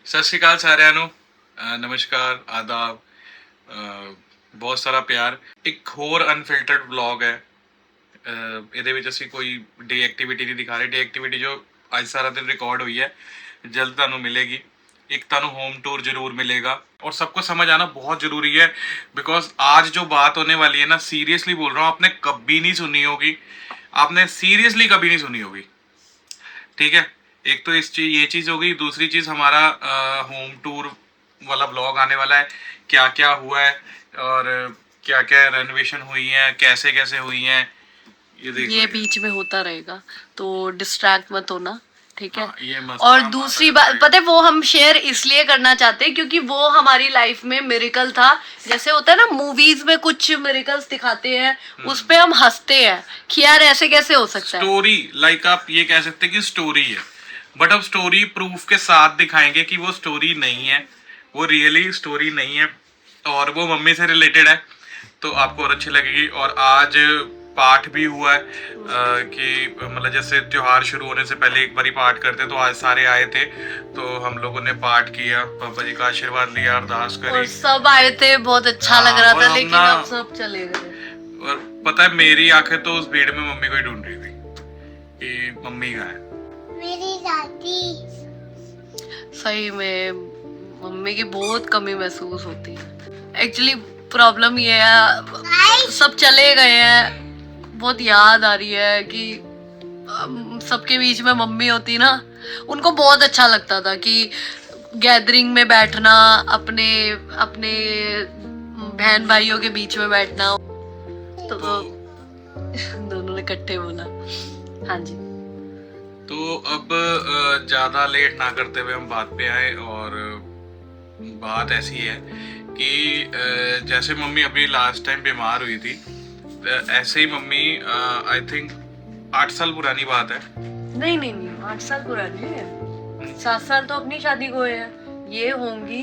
ਸਤਿ ਸ਼੍ਰੀ ਅਕਾਲ ਸਾਰਿਆਂ ਨੂੰ। ਨਮਸਕਾਰ, ਆਦਾਬ, ਬਹੁਤ ਸਾਰਾ ਪਿਆਰ। ਇੱਕ ਹੋਰ ਅਨਫਿਲਟਰਡ ਵਲੌਗ ਹੈ। ਇਹਦੇ ਵਿੱਚ ਅਸੀਂ ਕੋਈ ਡੇ ਐਕਟੀਵਿਟੀ ਨਹੀਂ ਦਿਖਾ ਰਹੇ। ਡੇ ਐਕਟੀਵਿਟੀ ਜੋ ਅੱਜ ਸਾਰਾ दिन रिकॉर्ड हुई है जल्द ਤੁਹਾਨੂੰ मिलेगी। एक ਤੁਹਾਨੂੰ होम टूर जरूर मिलेगा और सबको समझ आना बहुत ज़रूरी है बिकॉज आज जो बात होने वाली है ना, सीरियसली बोल रहा हूँ, आपने कभी नहीं सुनी होगी, आपने सीरियसली कभी नहीं सुनी होगी। ठीक है, एक तो ये चीज़ हो गई। दूसरी चीज़ हमारा होम टूर वाला ब्लॉग आने वाला है। क्या क्या हुआ है और क्या क्या रेनोवेशन हुई है, कैसे कैसे हुई हैं, ये देखो। ये बीच में होता रहेगा तो डिस्ट्रैक्ट मत होना, ठीक है। हाँ, ये मस्त और काम दूसरी आता बात है। पता है, वो हम शेयर इसलिए करना चाहते हैं क्योंकि वो हमारी लाइफ में मिरेकल था। जैसे होता है ना मूवीज में कुछ मिरेकल्स दिखाते हैं, उस पे हम हंसते हैं कि यार ऐसे कैसे हो सकता है। स्टोरी लाइक आप ये कह सकते हैं कि स्टोरी है, बट अब स्टोरी प्रूफ के साथ दिखाएंगे कि वो स्टोरी नहीं है, वो रियली स्टोरी नहीं है और वो मम्मी से रिलेटेड है, तो आपको और अच्छी लगेगी। और आज पाठ भी हुआ है कि मतलब जैसे त्योहार शुरू होने से पहले एक बारी पाठ करते, तो आज सारे आए थे तो हम लोगों ने पाठ किया, पापा जी का आशीर्वाद लिया, अरदास और करी। सब आए थे, बहुत अच्छा हाँ, लग रहा और था, हम लेकिन ना- अब सब चले गए। और पता है मेरी आंखें तो उस भीड़ में मम्मी को ही ढूंढ रही थी कि मम्मी कहाँ है। मेरी दादी। सही में मम्मी की बहुत कमी महसूस होती है। एक्चुअली प्रॉब्लम ये है, सब चले गए हैं, बहुत याद आ रही है कि सबके बीच में मम्मी होती ना, उनको बहुत अच्छा लगता था कि गैदरिंग में बैठना, अपने अपने बहन भाइयों के बीच में बैठना। तो दोनों ने इकट्ठे बोला हाँ जी। तो अब ज़्यादा लेट ना करते हुए हम बात पे आए। और बात ऐसी है कि जैसे मम्मी अभी लास्ट टाइम बीमार हुई थी, ऐसे ही मम्मी आई थिंक 8 साल पुरानी बात है। नहीं नहीं नहीं, 8 साल पुरानी है, 7 साल तो अपनी शादी को है। ये होंगी,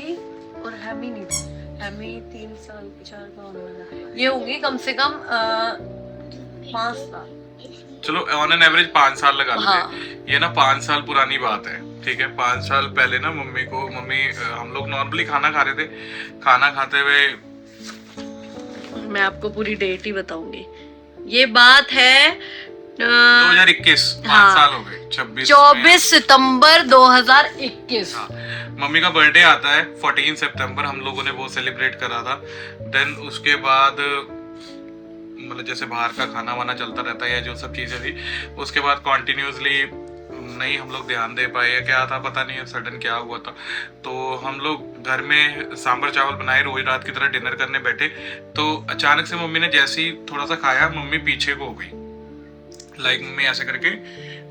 और हैमी नहीं थी, हैमी 3 साल 4 का होने वाला, ये होंगी कम से कम 5 साल। चलो ऑन एन एवरेज 5 साल लगा लेते हाँ। हैं। ये ना 5 साल पुरानी बात है, ठीक है। 5 साल पहले ना मम्मी हम लोग नॉर्मली खाना खा रहे थे, खाना खाते हुए मैं आपको पूरी डेट ही बताऊंगी। ये बात है 2021, 5 हाँ। साल हो गए, 24 सितंबर 2021। हाँ, मम्मी का बर्थडे आता है 14 सितंबर, हम लोगों ने वो सेलिब्रेट करा था। देन उसके बाद मतलब जैसे बाहर का खाना वाना चलता रहता है या जो सब चीज़ें थी, उसके बाद कॉन्टिन्यूसली नहीं हम लोग ध्यान दे पाए, क्या था पता नहीं, सडन क्या हुआ था। तो हम लोग घर में सांभर चावल बनाए, रोज रात की तरह डिनर करने बैठे, तो अचानक से मम्मी ने जैसे ही थोड़ा सा खाया, मम्मी पीछे को हो गई। लाइक मम्मी ऐसे करके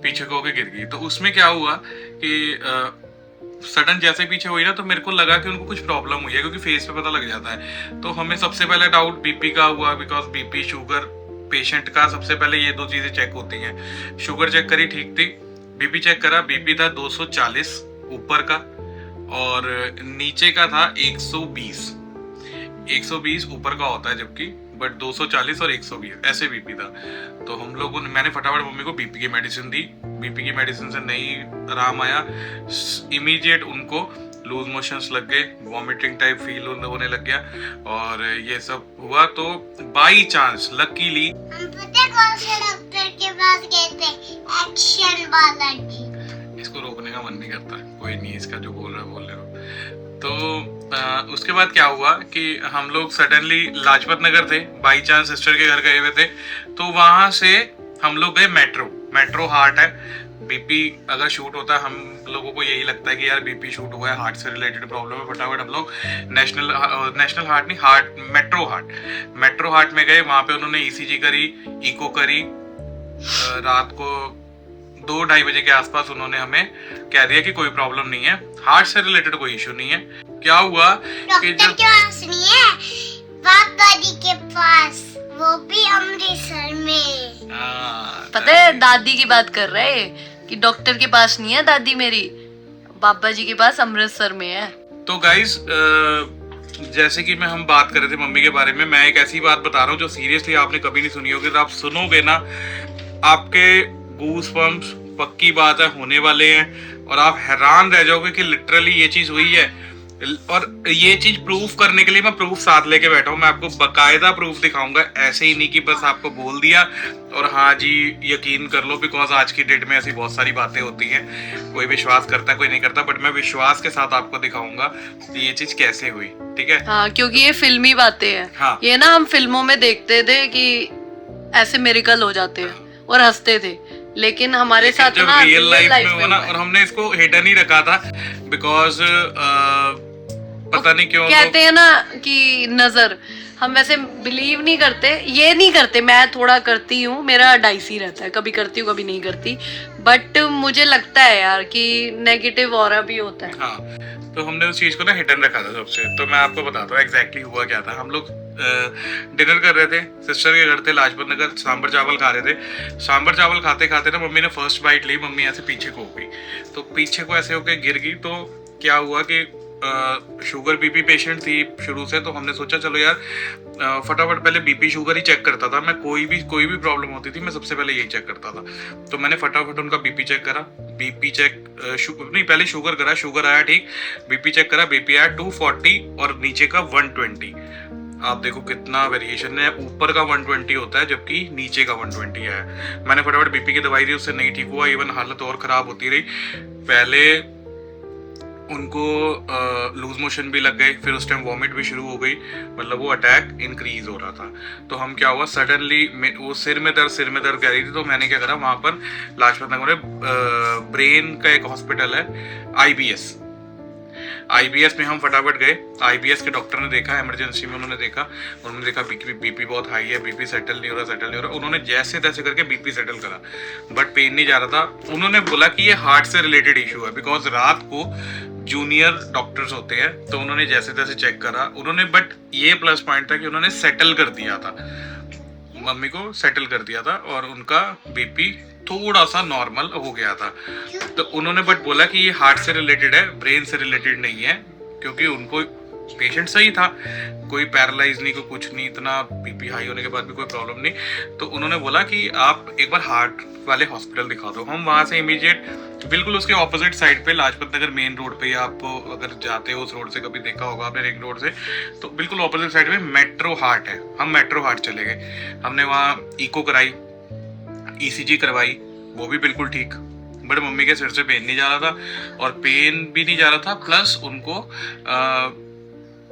पीछे को होके गिर गई। तो उसमें क्या हुआ कि सडन जैसे पीछे हुई ना, तो मेरे को लगा कि उनको कुछ प्रॉब्लम हुई है, क्योंकि फेस पे पता लग जाता है। तो हमें सबसे पहले डाउट बीपी का हुआ, बिकॉज बीपी शुगर पेशेंट का सबसे पहले ये 2 चीजें चेक होती हैं। शुगर चेक करी, ठीक थी। बीपी चेक करा, बीपी था 240 ऊपर का, और नीचे का था 120। 120 ऊपर का होता है जबकि, बट 240 और 120 ऐसे बीपी था। तो हम लोगों ने, मैंने फटाफट मम्मी को बीपी की मेडिसिन दी। बीपी की मेडिसिन से नहीं आराम आया, इमीडिएट उनको लूज मोशंस लग गए, वॉमिटिंग टाइप फील होने लग गया, और ये सब हुआ। तो बाई चांस लकीली हम पता कौन से डॉक्टर के पास गए थे? एक्शन वाला जी। इसको रोकने का मन नहीं करता, कोई नहीं, इसका जो बोल रहा है बोल रहे हो। तो उसके बाद क्या हुआ कि हम लोग सडनली लाजपत नगर थे, बाई चांस सिस्टर के घर गए हुए थे, तो वहां से हम लोग गए मेट्रो हार्ट है। बीपी अगर शूट होता है, हम लोगों को यही लगता है कि यार बीपी शूट हुआ है, हार्ट से रिलेटेड प्रॉब्लम है, फटाफट हम लोग नेशनल हार्ट नहीं, मेट्रो हार्ट में गए। वहां पे उन्होंने ईसीजी करी, इको करी। रात को 2-2:30 बजे के आसपास उन्होंने हमें कह दिया कि कोई प्रॉब्लम नहीं है, हार्ट से रिलेटेड कोई इशू नहीं है। क्या हुआ कि डॉक्टर के पास नहीं है, बाप दादी के पास, वो भी अमृतसर में। पता है दादी की बात कर रहे हैं कि डॉक्टर के पास नहीं है दादी मेरी, बाबा जी के पास अमृतसर में है। तो गाइस जैसे कि हम बात कर रहे थे मम्मी के बारे में, मैं एक ऐसी बात बता रहा हूँ जो सीरियसली आपने कभी नहीं सुनी होगी। तो आप सुनोगे ना, आपके गूज बम्प्स पक्की बात है होने वाले हैं, और आप हैरान रह जाओगे कि लिटरली ये चीज हुई है। और ये चीज प्रूफ करने के लिए मैं प्रूफ साथ लेके बैठा हूँ, मैं आपको बकायदा प्रूफ दिखाऊंगा, ऐसे ही नहीं कि बस आपको बोल दिया और हाँ जी यकीन कर लो, बिकॉज आज की डेट में ऐसी बहुत सारी बातें होती हैं, कोई विश्वास करता है कोई नहीं करता, बट मैं विश्वास के साथ आपको दिखाऊंगा कि ये चीज कैसे हुई। ठीक है, हाँ, क्योंकि ये फिल्मी बातें हैं। हाँ। ये ना हम फिल्मों में देखते थे कि ऐसे मिरेकल हो जाते हैं और हंसते थे, लेकिन हमारे साथ जब ना रियल लाइफ में हुआ हुआ ना, है। और हमने इसको हिडन ही रखा था बिकॉज पता नहीं क्यों कहते हैं ना कि नजर, हम वैसे बिलीव नहीं करते, ये नहीं करते, मैं थोड़ा करती हूँ, मेरा डाइसी रहता है, कभी करती हूँ कभी नहीं करती, बट मुझे लगता है यार कि नेगेटिव ऑरा भी होता है। हाँ, तो हमने उस चीज को ना हिडन रखा था सबसे। तो मैं आपको बताता हूँ एग्जैक्टली हुआ क्या था। हम लोग डिनर कर रहे थे, सिस्टर के घर थे, लाजपत नगर, सांभर चावल खा रहे थे। सांभर चावल खाते खाते ना मम्मी ने फर्स्ट बाइट ली, मम्मी ऐसे पीछे को हो गई, तो पीछे को ऐसे होके गिर गई। तो क्या हुआ कि शुगर बीपी पेशेंट थी शुरू से, तो हमने सोचा चलो यार फटाफट पहले बीपी शुगर ही चेक करता था मैं, कोई भी प्रॉब्लम होती थी मैं सबसे पहले यही चेक करता था। तो मैंने फटाफट उनका बीपी चेक करा, बीपी चेक नहीं पहले शुगर करा, शुगर आया ठीक, बीपी चेक करा, बीपी आया 240 और नीचे का 120। आप देखो कितना वेरिएशन है, ऊपर का 120 होता है जबकि नीचे का 120 है। मैंने फटाफट बीपी की दवाई दी, उससे नहीं ठीक हुआ, इवन हालत और खराब होती रही। पहले उनको लूज मोशन भी लग गए, फिर उस टाइम वॉमिट भी शुरू हो गई, मतलब वो अटैक इंक्रीज हो रहा था। तो हम क्या हुआ सडनली, वो सिर में दर्द कह रही थी, तो मैंने क्या करा वहाँ पर लाजपत नगर में ब्रेन का एक हॉस्पिटल है आईबीएस में हम फटाफट गए। आईबीएस के डॉक्टर ने देखा, इमरजेंसी में उन्होंने देखा बीपी बहुत हाई है, बीपी सेटल नहीं हो रहा। उन्होंने जैसे तैसे करके बीपी सेटल करा, बट पेन नहीं जा रहा था। उन्होंने बोला कि ये हार्ट से रिलेटेड इशू है, बिकॉज रात को जूनियर डॉक्टर्स होते हैं, तो उन्होंने जैसे तैसे चेक करा उन्होंने, बट ये प्लस पॉइंट था कि उन्होंने सेटल कर दिया था, मम्मी को सेटल कर दिया था और उनका बीपी थोड़ा सा नॉर्मल हो गया था। तो उन्होंने बट बोला कि ये हार्ट से रिलेटेड है, ब्रेन से रिलेटेड नहीं है, क्योंकि उनको पेशेंट सही था, कोई पैरालाइज नहीं, कोई कुछ नहीं, इतना बीपी हाई होने के बाद भी कोई प्रॉब्लम नहीं। तो उन्होंने बोला कि आप एक बार हार्ट वाले हॉस्पिटल दिखा दो। हम वहाँ से इमीडिएट बिल्कुल उसके ऑपोजिट साइड पे लाजपत नगर मेन रोड पे, आप अगर जाते हो उस रोड से, कभी देखा होगा आपने रिंग रोड से, तो बिल्कुल ऑपोजिट साइड में मेट्रो हार्ट है। हम मेट्रो हार्ट चले गए, हमने वहाँ इको कराई, ईसीजी करवाई, वो भी बिल्कुल ठीक, बट मम्मी के सिर से पेन नहीं जा रहा था और पेन भी नहीं जा रहा था, प्लस उनको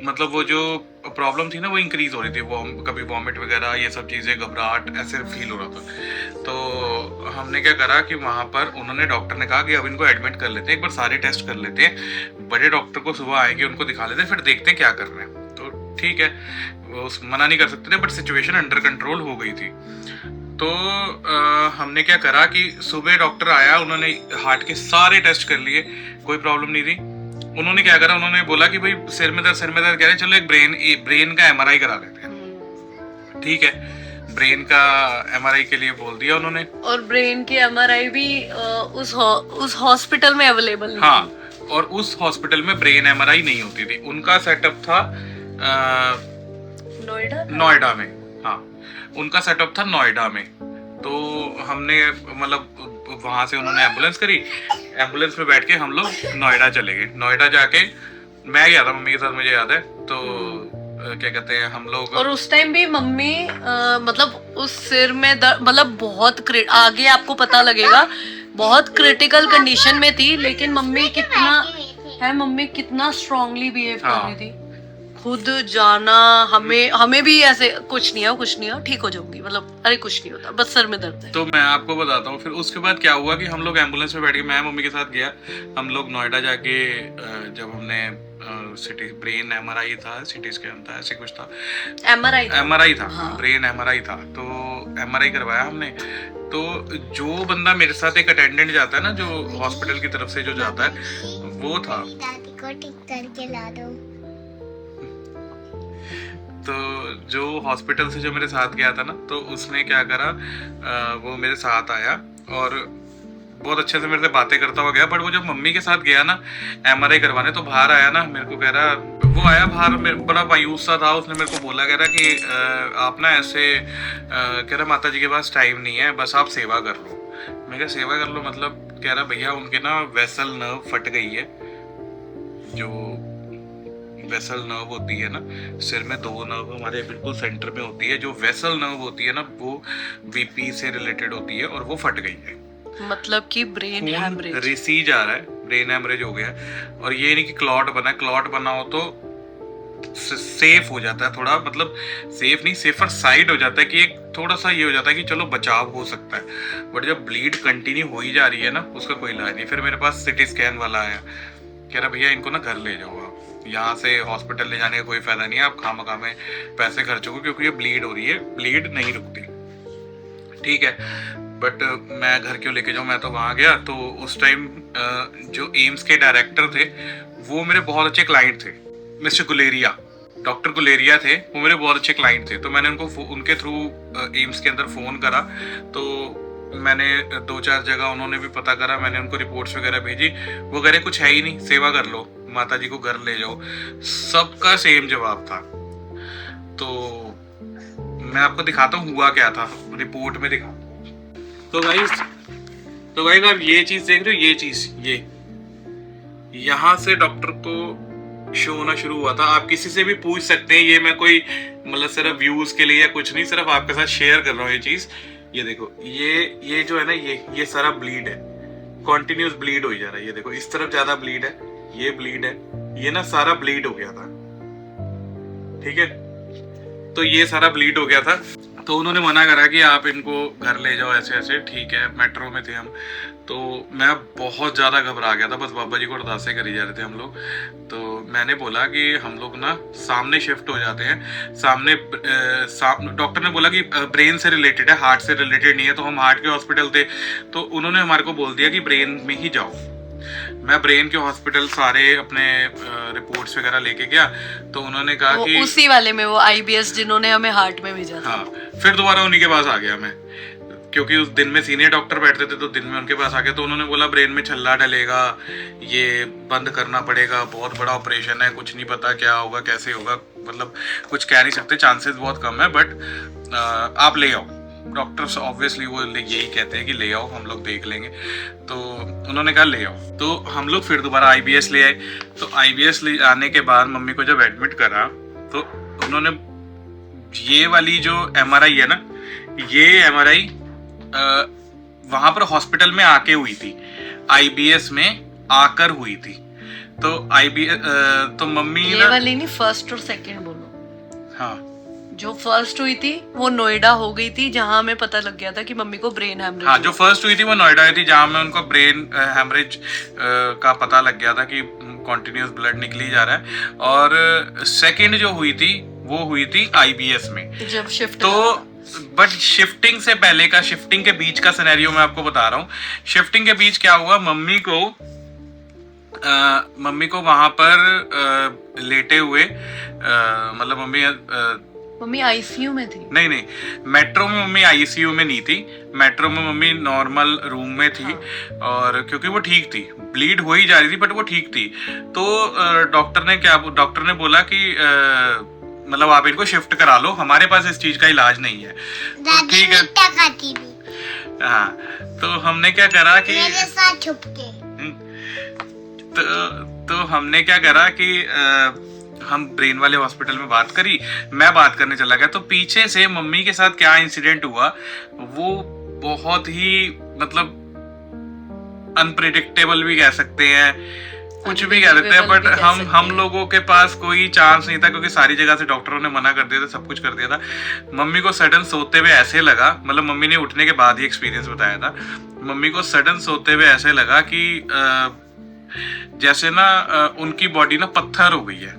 मतलब वो जो प्रॉब्लम थी ना वो इंक्रीज हो रही थी, वो कभी वॉमिट वगैरह ये सब चीज़ें, घबराहट ऐसे फील हो रहा था। तो हमने क्या करा कि वहाँ पर उन्होंने, डॉक्टर ने कहा कि अब इनको एडमिट कर लेते हैं, एक बार सारे टेस्ट कर लेते हैं, बड़े डॉक्टर को सुबह आएंगे उनको दिखा लेते हैं, फिर देखते हैं क्या कर रहे हैं। तो ठीक है, वो मना नहीं कर सकते थे, बट सिचुएशन अंडर कंट्रोल हो गई थी। तो हमने क्या करा कि सुबह डॉक्टर आया, उन्होंने हार्ट के सारे टेस्ट कर लिए, कोई प्रॉब्लम नहीं थी। उन्होंने क्या करा, उन्होंने बोला कि भाई सिर में दर्द कह रहे, चलो एक ब्रेन का एमआरआई करा लेते हैं। ठीक है, ब्रेन का एमआरआई के लिए बोल दिया उन्होंने, और ब्रेन की एमआरआई भी उस हॉस्पिटल में अवेलेबल नहीं। हाँ, और उस हॉस्पिटल में ब्रेन एमआरआई नहीं होती थी, उनका सेटअप था नोएडा में। हाँ, उनका सेटअप था नोएडा में। तो हमने मतलब वहां से उन्होंने एम्बुलेंस करी, एम्बुलेंस में बैठ के हम लोग नोएडा चले गए। नोएडा जाके मैं गया था मम्मी के साथ, मुझे याद है। तो क्या कहते हैं हम लोग, और उस टाइम भी मम्मी मतलब उस सिर में दर्द, मतलब बहुत आगे आपको पता लगेगा, बहुत क्रिटिकल कंडीशन में थी, लेकिन मम्मी कितना स्ट्रांगली बिहेव कर रही थी, खुद जाना, हमें भी ऐसे कुछ नहीं हो, ठीक हो जाऊंगी, मतलब अरे कुछ नहीं होता, बस सर में दर्द है। तो मैं आपको बताता हूँ फिर उसके बाद क्या हुआ कि हम लोग एम्बुलेंस में बैठ के, मैं मम्मी के साथ गया, हम लोग नोएडा जाके जब हमने सिटी ब्रेन एमआरआई था, सिटी स्कैन था, ऐसे कुछ था, एमआरआई था, हाँ। ब्रेन एमआरआई था, तो एमआरआई करवाया हमने। तो जो बंदा मेरे साथ, एक अटेंडेंट जाता है ना जो हॉस्पिटल की तरफ से जो जाता है, वो था। दादी को ठीक करके ला दो। तो जो हॉस्पिटल से जो मेरे साथ गया था ना, तो उसने क्या करा, वो मेरे साथ आया और बहुत अच्छे से मेरे से बातें करता हुआ गया। बट वो जब मम्मी के साथ गया ना एमआरआई करवाने, तो बाहर आया ना, मेरे को कह रहा, वो आया बाहर, बड़ा मायूस सा था, उसने मेरे को बोला, कह रहा कि आप ना ऐसे, कह रहा माता जी के पास टाइम नहीं है, बस आप सेवा कर लो। मैं क्या सेवा कर लो, मतलब कह रहा भैया उनके ना वेसल नर्व फट गई है, जो वेसल नर्व होती है ना सिर में, 2 नर्व हमारे बिल्कुल सेंटर में होती है, जो वेसल नर्व होती है ना वो वीपी से रिलेटेड होती है और वो फट गई है। मतलब कि ब्रेन हैमरेज, रिसीज आ रहा है, ब्रेन हैमरेज हो गया। और ये नहीं कि क्लॉट बना, क्लॉट बना हो तो सेफ हो जाता है थोड़ा, मतलब सेफ नहीं, सेफर साइड हो जाता है कि एक थोड़ा सा ये हो जाता है कि चलो बचाव हो सकता है। बट जब ब्लीड कंटिन्यू हो ही जा रही है ना, उसका कोई इलाज नहीं। फिर मेरे पास सिटी स्कैन वाला आया, कह रहा भैया इनको ना घर ले जाओ आप, यहाँ से हॉस्पिटल ले जाने का कोई फायदा नहीं है, आप खामखा में पैसे खर्चोगे क्योंकि ये ब्लीड हो रही है, ब्लीड नहीं रुकती। ठीक है, बट मैं घर क्यों लेके जाऊँ, मैं तो वहाँ गया तो उस टाइम जो एम्स के डायरेक्टर थे वो मेरे बहुत अच्छे क्लाइंट थे, मिस्टर गुलेरिया, डॉक्टर गुलेरिया थे, वो मेरे बहुत अच्छे क्लाइंट थे। तो मैंने उनको उनके थ्रू एम्स के अंदर फ़ोन करा, तो मैंने 2-4 जगह उन्होंने भी पता करा, मैंने उनको रिपोर्ट्स वगैरह भेजी, वो कह रहे कुछ है ही नहीं, सेवा कर लो, माता जी को घर ले जाओ, सबका सेम जवाब था। तो मैं आपको दिखाता हूँ हुआ क्या था, रिपोर्ट में दिखाता हूँ। तो गाइस आप ये चीज़ देख रहे हो, ये चीज़ ये यहाँ से डॉक्टर को शो होना शुरू हुआ था। आप किसी से भी पूछ सकते हैं, ये मैं कोई मतलब सिर्फ व्यूज के लिए या कुछ नहीं, सिर्फ आपके साथ शेयर कर रहा हूँ ये चीज। ये देखो, ये जो है ना, ये सारा ब्लीड है, कॉन्टिन्यूस ब्लीड हो जा रहा है। ये देखो इस तरफ ज्यादा ब्लीड है, ये ब्लीड है, ये ना सारा ब्लीड हो गया था। ठीक है, तो ये सारा ब्लीड हो गया था। तो उन्होंने मना करा कि आप इनको घर ले जाओ ऐसे ऐसे। ठीक है, मेट्रो में थे हम, तो मैं बहुत ज़्यादा घबरा गया था, बस बाबा जी को अरदासें करी जा रहे थे हम लोग। तो मैंने बोला कि हम लोग ना सामने शिफ्ट हो जाते हैं, सामने डॉक्टर ने बोला कि ब्रेन से रिलेटेड है, हार्ट से रिलेटेड नहीं है। तो हम हार्ट के हॉस्पिटल थे, तो उन्होंने हमारे को बोल दिया कि ब्रेन में ही जाओ। मैं ब्रेन के हॉस्पिटल सारे अपने रिपोर्ट्स वगैरह लेके गया, तो उन्होंने कहा कि उसी वाले में वो IBS जिन्होंने हमें हार्ट में भेजा था। हाँ, फिर दोबारा उन्हीं के पास आ गया मैं, क्योंकि उस दिन में सीनियर डॉक्टर बैठते थे, तो दिन में उनके पास आ गया। तो उन्होंने बोला ब्रेन में छल्ला डलेगा, ये बंद करना पड़ेगा, बहुत बड़ा ऑपरेशन है, कुछ नहीं पता क्या होगा कैसे होगा, मतलब कुछ कह नहीं सकते, चांसेस बहुत कम है, बट आप ले आओ। डॉक्टर्स ऑब्वियसली वो यही कहते हैं कि ले आओ, हम लोग देख लेंगे। तो उन्होंने कहा ले आओ, तो हम लोग फिर दोबारा IBS ले आए। तो IBS ले आने के बाद मम्मी को जब एडमिट करा, तो उन्होंने ये वाली जो MRI है ना, ये MRI वहाँ पर हॉस्पिटल में आके हुई थी, IBS में आकर हुई थी। तो तो मम्मी ये वाली नहीं, फर्स्ट और सेकंड बोलो। हाँ, जो फर्स्ट हुई थी वो नोएडा हो गई थी, जहां हमें पता लग गया था कि मम्मी को ब्रेन हैमरेज। हाँ, जो फर्स्ट हुई थी वो नोएडा हुई थी, जहां में उनको ब्रेन हैमरेज का पता लग गया था कि कॉन्टिन्यूस ब्लड निकली जा रहा है। और सेकंड जो हुई थी वो हुई थी IBS में, जब शिफ्ट। तो बट शिफ्टिंग से पहले का, शिफ्टिंग के बीच का सिनेरियो मैं आपको बता रहा हूँ। शिफ्टिंग के बीच क्या हुआ, मम्मी को वहां पर लेटे हुए, मतलब मम्मी ICU में थी। नहीं, मेट्रो में मम्मी ICU में नहीं थी, मेट्रो में मम्मी नॉर्मल रूम में थी। हाँ। और क्योंकि वो ठीक थी, ब्लीड हो ही जा रही थी बट वो ठीक थी। तो डॉक्टर ने बोला कि मतलब आप इनको शिफ्ट करा लो, हमारे पास इस चीज का इलाज नहीं है। तो ठीक है, हाँ, तो हमने क्या करा कि मेरे साथ छुप के तो हमने क्या करा कि हम ब्रेन वाले हॉस्पिटल में बात करी, मैं बात करने चला गया। तो पीछे से मम्मी के साथ क्या इंसिडेंट हुआ वो बहुत ही मतलब अनप्रिडिक्टेबल भी कह सकते हैं, कुछ भी कह सकते हैं, बट हम लोगों के पास कोई चांस नहीं था, क्योंकि सारी जगह से डॉक्टरों ने मना कर दिया था, सब कुछ कर दिया था। मम्मी को सडन सोते हुए ऐसे लगा, मतलब मम्मी ने उठने के बाद ही एक्सपीरियंस बताया था, मम्मी को सडन सोते हुए ऐसे लगा कि जैसे ना उनकी बॉडी ना पत्थर हो गई है,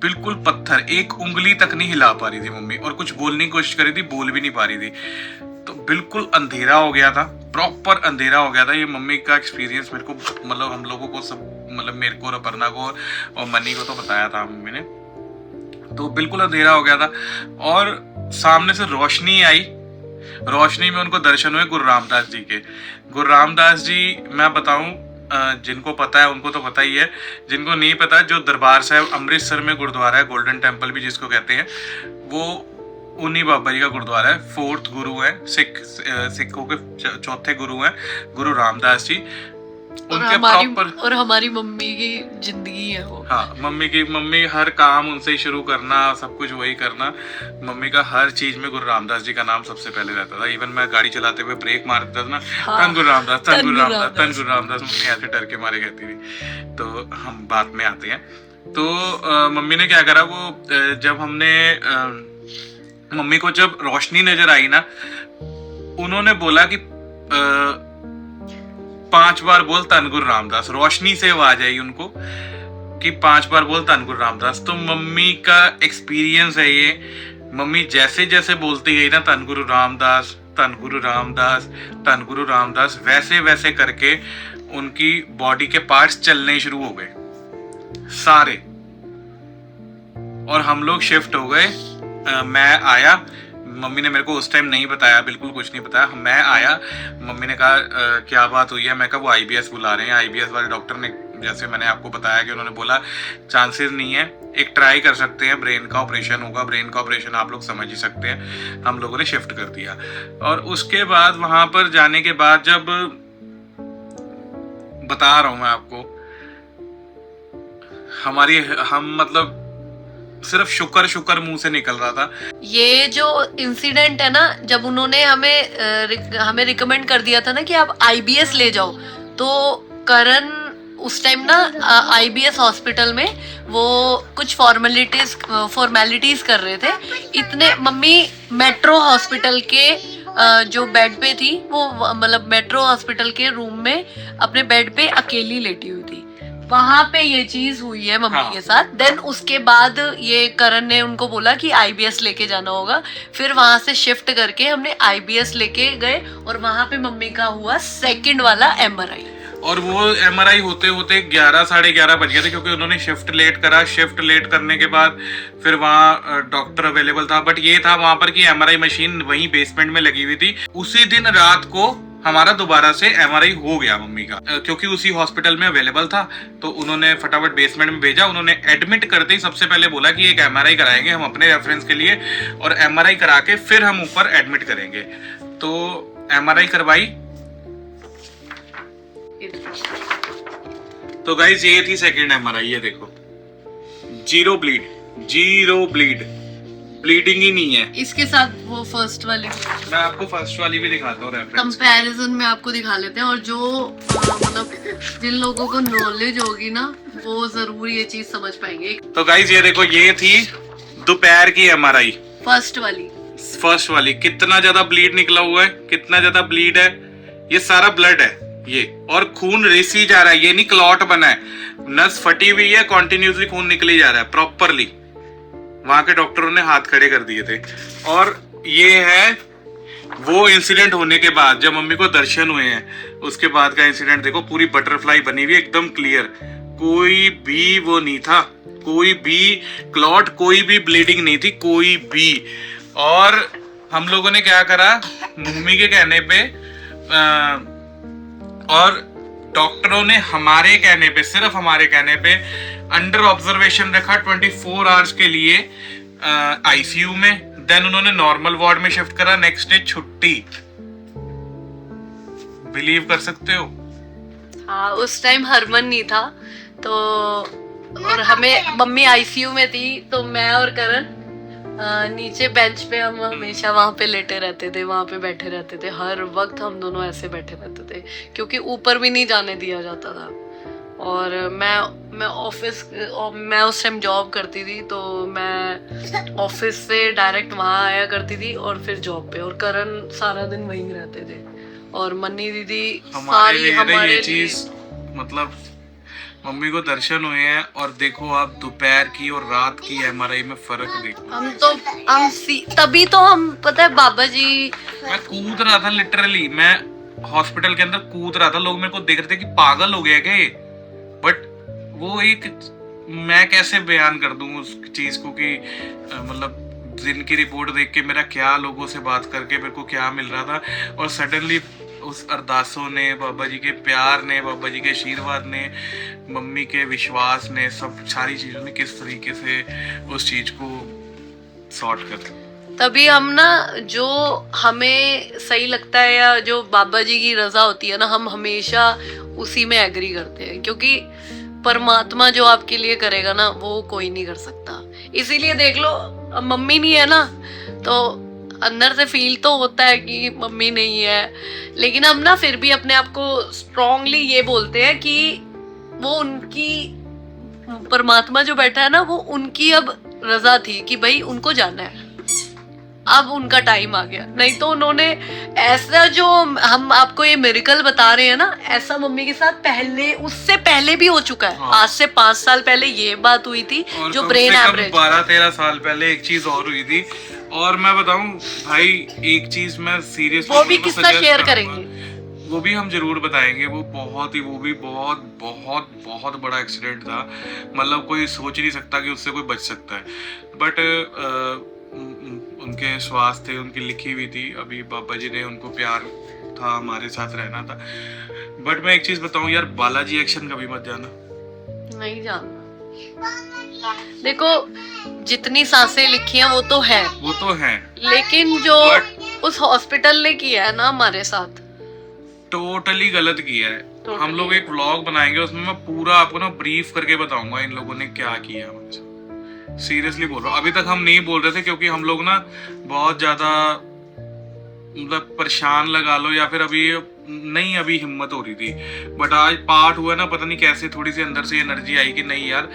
बिल्कुल पत्थर, एक उंगली तक नहीं हिला पा रही थी मम्मी, और कुछ बोलने की कोशिश करी थी, बोल भी नहीं पा रही थी। तो बिल्कुल अंधेरा हो गया था, प्रॉपर अंधेरा हो गया था। ये मम्मी का एक्सपीरियंस मेरे को, मतलब हम लोगों को सब, मतलब मेरे को, रपर्ना को और मनी को तो बताया था मम्मी ने। तो बिल्कुल अंधेरा हो गया था, और सामने से रोशनी आई, रोशनी में उनको दर्शन हुए गुरु रामदास जी के। गुरु रामदास जी, मैं बताऊं, जिनको पता है उनको तो पता ही है, जिनको नहीं पता, जो दरबार साहब अमृतसर में गुरुद्वारा है, गोल्डन टेम्पल भी जिसको कहते हैं, वो उन्हीं बाबा जी का गुरुद्वारा है। 4th गुरु है, सिखों के चौथे गुरु हैं गुरु रामदास जी। उनके प्रॉपर और हमारी मम्मी की जिंदगी है वो। हाँ, मम्मी हर काम उनसे ही शुरू करना, सब कुछ वही करना। मम्मी का हर चीज में गुरु रामदास जी का नाम सबसे पहले रहता था। इवन मैं गाड़ी चलाते हुए ब्रेक मार देता था ना, तन गुरु रामदास, तन गुरु रामदास, तन गुरु रामदास, मम्मी ऐसे डर के मारे कहती थी। तो हम बात में आते हैं। तो मम्मी ने क्या करा, वो जब हमने मम्मी को जब रोशनी नजर आई ना, उन्होंने बोला कि 5 बार बोल धन गुरु रामदास। रोशनी से आवाज आई उनको कि 5 बार बोल धन गुरु रामदास। तो मम्मी का एक्सपीरियंस है ये, मम्मी जैसे जैसे बोलती गई ना धन गुरु रामदास, धन गुरु रामदास, धन गुरु रामदास, वैसे वैसे करके उनकी बॉडी के पार्ट्स चलने शुरू हो गए सारे। और हम लोग शिफ्ट हो गए। मैं आया, मम्मी ने मेरे को उस टाइम नहीं बताया, बिल्कुल कुछ नहीं बताया। मैं आया, मम्मी ने कहा क्या बात हुई है। मैं कहा वो IBS बुला रहे हैं। IBS वाले डॉक्टर ने, जैसे मैंने आपको बताया कि उन्होंने बोला चांसेस नहीं है, एक ट्राई कर सकते हैं, ब्रेन का ऑपरेशन होगा। ब्रेन का ऑपरेशन आप लोग समझ ही सकते हैं। हम लोगों ने शिफ्ट कर दिया। और उसके बाद वहां पर जाने के बाद, जब बता रहा हूं मैं आपको, हम मतलब सिर्फ शुक्र मुंह से निकल रहा था। ये जो इंसिडेंट है ना, जब उन्होंने हमें रिकमेंड कर दिया था ना कि आप IBS ले जाओ, तो करण उस टाइम ना IBS हॉस्पिटल में वो कुछ फॉर्मेलिटीज कर रहे थे। इतने मम्मी मेट्रो हॉस्पिटल के जो बेड पे थी, वो मतलब मेट्रो हॉस्पिटल के रूम में अपने बेड पे अकेली लेटी हुई थी। वहां पे ये चीज हुई है मम्मी के साथ। देन उसके बाद ये करण ने उनको बोला कि IBS लेके जाना होगा। फिर वहां से शिफ्ट करके हमने IBS लेके गए और वहां पे मम्मी का हुआ सेकंड वाला MRI। और वो MRI होते होते 11 साढ़े 11 बज गए थे, क्योंकि उन्होंने शिफ्ट लेट करा। शिफ्ट लेट करने के बाद फिर वहाँ डॉक्टर अवेलेबल था, बट ये था वहां पर कि MRI मशीन वहीं बेसमेंट में लगी हुई थी। उसी दिन रात को हमारा दोबारा से MRI हो गया मम्मी का, क्योंकि उसी हॉस्पिटल में अवेलेबल था। तो उन्होंने फटाफट बेसमेंट में भेजा। उन्होंने एडमिट करते ही सबसे पहले बोला कि एक MRI कराएंगे हम अपने रेफरेंस के लिए, और MRI करा के फिर हम ऊपर एडमिट करेंगे। तो MRI करवाई। तो गाइस ये थी सेकंड MRI। ये देखो, जीरो ब्लीड, ब्लीडिंग ही नहीं है। इसके साथ वो फर्स्ट वाली, मैं आपको फर्स्ट वाली भी दिखाता हूँ रेफरेंस। कंपैरिजन में आपको दिखा लेते हैं। और जो मतलब जिन लोगों को नॉलेज होगी ना, वो जरूर ये चीज समझ पाएंगे। तो गाइस ये देखो, ये थी दोपहर की MRI, फर्स्ट वाली। कितना ज्यादा ब्लीड निकला हुआ है, कितना ज्यादा ब्लीड है। ये सारा ब्लड है ये, और खून रिसी जा रहा है। ये नहीं क्लॉट बना है, नस फटी हुई है, कॉन्टिन्यूसली खून निकली जा रहा है प्रॉपरली। वहां के डॉक्टरों ने हाथ खड़े कर दिए थे। और ये है वो इंसिडेंट होने के बाद जब मम्मी को दर्शन हुए हैं, उसके बाद का इंसिडेंट देखो। पूरी बटरफ्लाई बनी हुई, एकदम क्लियर, कोई भी वो नहीं था, कोई भी क्लॉट, कोई भी ब्लीडिंग नहीं थी, कोई भी। और हम लोगों ने क्या करा, मम्मी के कहने पे और डॉक्टरों ने हमारे कहने पे, सिर्फ हमारे कहने पे, अंडर ऑब्जर्वेशन रखा 24 आवर्स के लिए ICU में। देन उन्होंने नॉर्मल वार्ड में शिफ्ट करा। नेक्स्ट डे छुट्टी। बिलीव कर सकते हो? हाँ, उस टाइम हरमन नहीं था तो, और हमें मम्मी ICU में थी, तो मैं और करण नीचे बेंच पे, हम हमेशा वहां पे लेटे रहते थे, वहां पे बैठे रहते थे। हर वक्त हम दोनों ऐसे बैठे रहते थे, क्योंकि ऊपर भी नहीं जाने दिया जाता था। और मैं उस टाइम जॉब करती थी, तो मैं ऑफिस से डायरेक्ट वहां आया करती थी और फिर जॉब पे। और करण सारा दिन वहीं रहते थे। और मन्नी दीदी सारी हमारे ये चीज, मतलब मम्मी को दर्शन हुए हैं। और देखो आप दोपहर की और रात की MRI में फर्क देखो। तभी तो हम, पता है बाबा जी, मैं कूद रहा था लिटरली, मैं हॉस्पिटल के अंदर कूद रहा था। लोग मेरे को देख रहे थे कि पागल हो गया क्या ये। बट वो एक, मैं कैसे बयान कर दूं उस चीज को कि मतलब दिन की रिपोर्ट देख के मेरा क्या, लोगों से बात करके मेरे को क्या मिल रहा था। और सडनली उस अरदासों ने, बाबा जी के प्यार ने, बाबा जी के आशीर्वाद ने, मम्मी के विश्वास ने, सब सारी चीजों ने किस तरीके से उस चीज को सॉर्ट कर। तभी हम ना जो हमें सही लगता है या जो बाबा जी की रजा होती है ना, हम हमेशा उसी में एग्री करते हैं, क्योंकि परमात्मा जो आपके लिए करेगा ना वो कोई नहीं कर सकता। इसीलिए देख लो, अब मम्मी नहीं है ना तो अंदर से फील तो होता है कि मम्मी नहीं है, लेकिन हम ना फिर भी अपने आप को स्ट्रांगली ये बोलते हैं कि वो उनकी, परमात्मा जो बैठा है ना वो उनकी अब रजा थी कि भाई उनको जाना है, अब उनका टाइम आ गया। नहीं तो उन्होंने ऐसा, जो हम आपको ये मिरेकल बता रहे हैं ना, ऐसा मम्मी के साथ पहले, उससे पहले भी हो चुका है। हाँ। आज से 5 साल पहले ये बात हुई थी, और जो कम ब्रेन से कम एवरेज 12-13 साल पहले एक चीज और हुई थी। और मैं बताऊं भाई, एक चीज मैं सीरियसली, वो भी किसका शेयर करेंगे, वो भी हम जरूर बताएंगे। वो भी बहुत बड़ा एक्सीडेंट था, मतलब कोई सोच नहीं सकता कि उससे कोई बच सकता है। बट उनके स्वास्थ्य थे, उनकी लिखी हुई थी, अभी बाबा जी ने, उनको प्यार था, हमारे साथ रहना था। बट मैं एक चीज बताऊं यार, बालाजी एक्शन कभी मत जाना, नहीं जानना। देखो, जितनी सांसें लिखी हैं वो तो है, लेकिन जो उस हॉस्पिटल ने किया है ना हमारे साथ, टोटली गलत किया है। Totally. हम लोग एक व्लॉग बनाएंगे, उसमें मैं पूरा आपको ना ब्रीफ करके बताऊंगा इन लोगों ने क्या किया हमारे साथ। सीरियसली बोल रहा हूँ, अभी तक हम नहीं बोल रहे थे क्योंकि हम लोग ना बहुत ज्यादा, मतलब परेशान लगा लो या फिर अभी हिम्मत हो रही थी। बट आज पार्ट हुआ ना, पता नहीं कैसे थोड़ी सी अंदर से एनर्जी आई कि नहीं यार,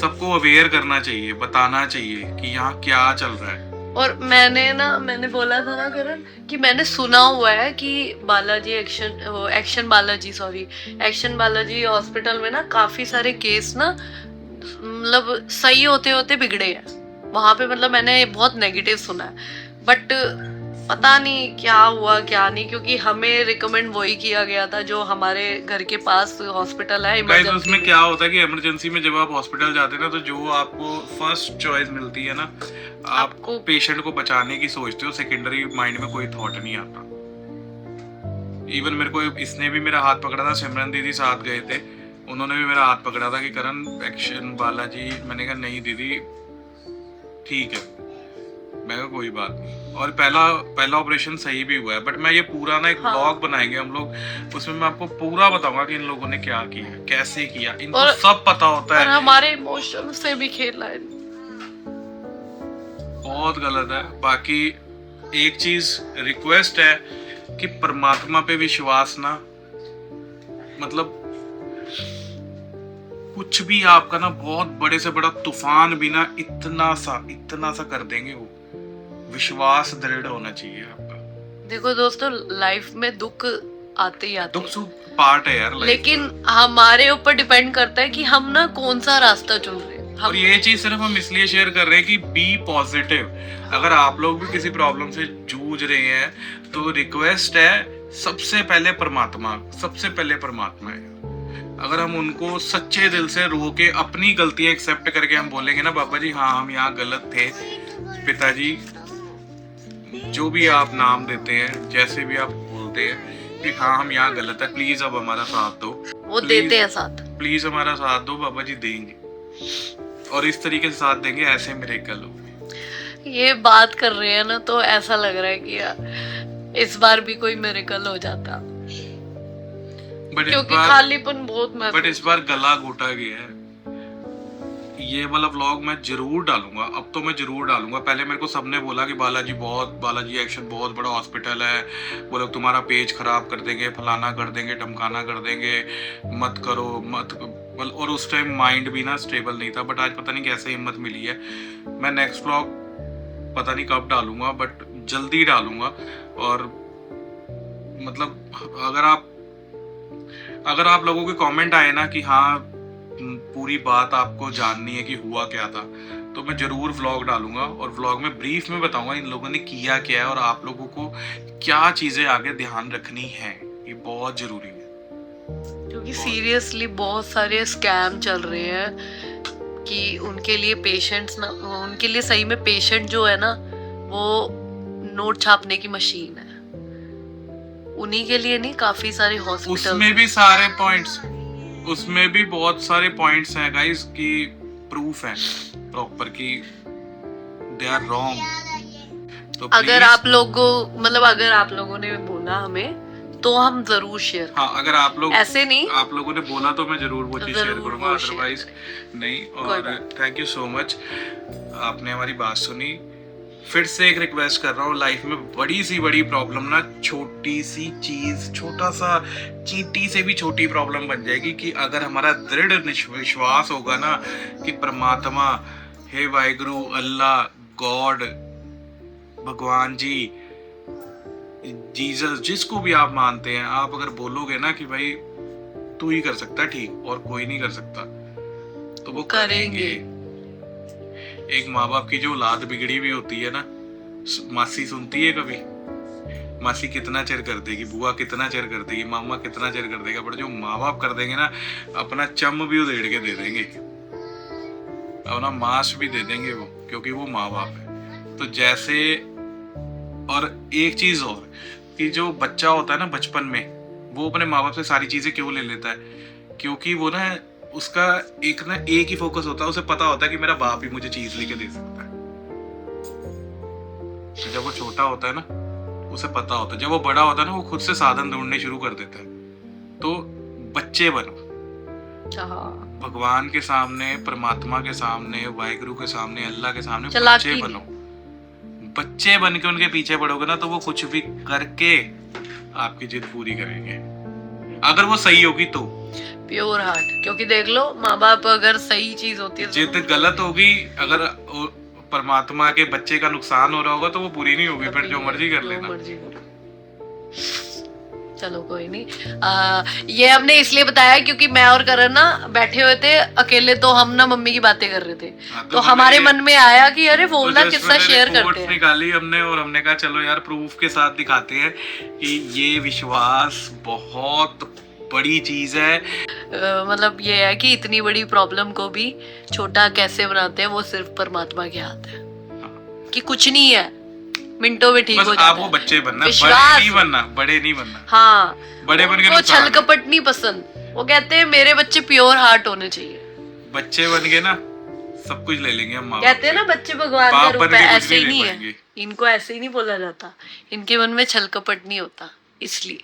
सबको अवेयर करना चाहिए, बताना चाहिए कि यहाँ क्या चल रहा है। और मैंने बोला था ना करण कि मैंने सुना हुआ है कि बालाजी एक्शन बालाजी हॉस्पिटल में ना काफी सारे केस ना, मतलब सही होते होते बिगड़े हैं वहां पे, मतलब मैंने बहुत नेगेटिव सुना है। बट पता नहीं क्या हुआ क्या नहीं, क्योंकि हमें रिकमेंड वही किया गया था जो हमारे घर के पास हॉस्पिटल है। गाइस, उसमें क्या होता है कि इमरजेंसी में जब आप हॉस्पिटल जाते हैं ना, तो जो आपको फर्स्ट चॉइस मिलती है ना, आपको पेशेंट को बचाने की सोचते हो, सेकेंडरी माइंड में कोई थॉट नहीं आता। इवन मेरे को इसने भी मेरा हाथ पकड़ा था, सिमरन दीदी साथ गए थे, उन्होंने भी मेरा हाथ पकड़ा था कि करण एक्शन बालाजी। मैंने कहा नहीं दीदी ठीक है, मैं कहा कोई बात नहीं। और पहला ऑपरेशन सही भी हुआ है। बट मैं ये पूरा ना एक व्लॉग बनाएंगे हम लोग, उसमें मैं आपको पूरा बताऊंगा कि इन लोगों ने क्या किया, कैसे किया, इनको सब पता होता है। और हमारे इमोशन से भी खेला है, बहुत गलत है। बाकी एक चीज रिक्वेस्ट है कि परमात्मा पे विश्वास ना, मतलब कुछ भी आपका ना, बहुत बड़े से बड़ा तूफान भी ना इतना सा कर देंगे, वो विश्वास दृढ़ होना चाहिए आपका। देखो दोस्तों, लाइफ में दुख आते ही आते, दुख सुख पार्ट है यार, लेकिन हमारे ऊपर डिपेंड करता है कि हम ना कौन सा रास्ता चुन रहे हैं। और ये चीज सिर्फ हम इसलिए शेयर कर रहे हैं कि बी पॉजिटिव। अगर आप लोग भी किसी प्रॉब्लम से जूझ रहे हैं तो रिक्वेस्ट है, सबसे पहले परमात्मा है। अगर हम उनको सच्चे दिल से रो के अपनी गलतियां एक्सेप्ट करके हम बोलेंगे ना, बाबा जी हाँ हम यहाँ गलत थे, पिताजी जो भी आप नाम देते हैं, जैसे भी आप बोलते हैं कि हाँ हम यहाँ गलत है, प्लीज अब हमारा साथ दो। वो देते हैं साथ, प्लीज हमारा साथ दो, बाबा जी देंगे, और इस तरीके से साथ देंगे, ऐसे मिरेकल होंगे। ये बात कर रहे हैं ना तो ऐसा लग रहा है कि यार इस बार भी कोई मिरेकल हो जाता, क्योंकि खालीपन बहुत महसूस। बट इस बार गला घोटा गया है। ये वाला व्लॉग मैं जरूर डालूंगा, अब तो मैं जरूर डालूंगा। पहले मेरे को सबने बोला कि बालाजी एक्शन बहुत बड़ा हॉस्पिटल है, वो लोग तुम्हारा पेज खराब कर देंगे, फलाना कर देंगे, ढमकाना कर देंगे, मत करो मत। और उस टाइम माइंड भी ना स्टेबल नहीं था। बट आज पता नहीं कैसे हिम्मत मिली है। मैं नेक्स्ट व्लॉग पता नहीं कब डालूंगा, बट जल्दी डालूंगा। और मतलब अगर आप लोगों के कमेंट आए ना कि हाँ पूरी बात आपको जाननी है कि हुआ क्या था, तो मैं जरूर व्लॉग डालूंगा, और व्लॉग में ब्रीफ में बताऊंगा इन लोगों ने किया क्या है और आप लोगों को क्या चीजें आगे ध्यान रखनी है। ये बहुत जरूरी है, क्योंकि सीरियसली बहुत सारे स्कैम चल रहे हैं कि उनके लिए पेशेंट्स ना, उनके लिए सही में पेशेंट जो है ना वो नोट छापने की मशीन है, उन्हीं के लिए नहीं, काफी सारे हॉस्पिटल। उसमें भी बहुत सारे पॉइंट्स हैं गाइस कि प्रूफ है प्रॉपर कि दे आर रॉन्ग। तो अगर please- आप लोगों मतलब अगर आप लोगों ने बोला हमें तो हम जरूर शेयर हाँ, अगर आप लोग ऐसे नहीं आप लोगों ने बोला तो मैं जरूर वो चीज शेयर जरूर करूंगा, वो share अदरवाइज नहीं। कोई और बात थैंक यू सो मच, आपने हमारी बात सुनी। फिर से एक रिक्वेस्ट कर रहा हूँ, लाइफ में बड़ी सी बड़ी प्रॉब्लम ना छोटी सी चीज, छोटा सा चींटी से भी छोटी प्रॉब्लम बन जाएगी कि अगर हमारा दृढ़ विश्वास होगा ना कि परमात्मा, हे वाहिगुरु, अल्लाह, गॉड, भगवान जी, जीसस, जिसको भी आप मानते हैं, आप अगर बोलोगे ना कि भाई तू ही कर सकता है ठीक और कोई नहीं कर सकता, तो वो करेंगे। एक माँ बाप की जो औलाद बिगड़ी हुई होती है ना, मासी सुनती है कभी? मासी कितना चिर कर देगी, बुआ कितना चिर कर देगी, मामा कितना चिर कर देगा, बट जो माँ बाप कर देंगे ना, अपना चम भी उधेड़ के दे देंगे, अपना मांस भी दे देंगे वो, क्योंकि वो माँ बाप है। तो जैसे, और एक चीज और कि जो बच्चा होता है ना बचपन में, वो अपने माँ बाप से सारी चीजें क्यों ले लेता है? क्योंकि वो ना, उसका एक ही फोकस होता है, उसे पता होता है कि मेरा बाप ही मुझे चीज लेके दे सकता है। जब वो छोटा होता है ना, उसे पता होता है, जब वो बड़ा होता है ना, वो खुद से साधन ढूंढने शुरू कर देता है। तो बच्चे बनो, भगवान के सामने, परमात्मा के सामने, वाहिगुरु के सामने, अल्लाह के सामने बच्चे बनो। बच्चे बन के उनके पीछे पड़ोगे ना, तो वो कुछ भी करके आपकी जिद पूरी करेंगे, अगर वो सही होगी तो। प्योर हार्ट, क्योंकि देख लो माँ बाप अगर सही चीज होती है, जिद गलत होगी, अगर परमात्मा के बच्चे का नुकसान हो रहा होगा तो वो पूरी नहीं होगी, फिर जो मर्जी कर लेना। चलो कोई नहीं। ये हमने इसलिए बताया क्योंकि मैं और करण ना बैठे हुए थे अकेले, तो हम ना मम्मी की बातें कर रहे थे। तो हमारे मन में आया कि अरे वो ना किस्सा शेयर करते हैं। निकाली हमने और हमने कहा चलो यार प्रूफ के साथ दिखाते हैं कि ये विश्वास बहुत बड़ी चीज है। मतलब ये है कि इतनी बड़ी प्रॉब्लम को भी छोटा कैसे बनाते हैं, वो सिर्फ परमात्मा के हाथ है। कि कुछ नहीं है, मिनटों में ठीक हो जाता है। आपको बच्चे बनना, बड़े नहीं बनना, बड़े नहीं बनना। हाँ, बड़े बन के वो छल कपट नहीं पसंद। वो कहते हैं मेरे बच्चे प्योर हार्ट होने चाहिए। बच्चे बन के ना सब कुछ ले लेंगे हम। कहते हैं ना बच्चे भगवान का रूप है, ऐसे ही नहीं है। इनको ऐसे ही नहीं बोला जाता, इनके मन में छल कपट नहीं होता, इसलिए।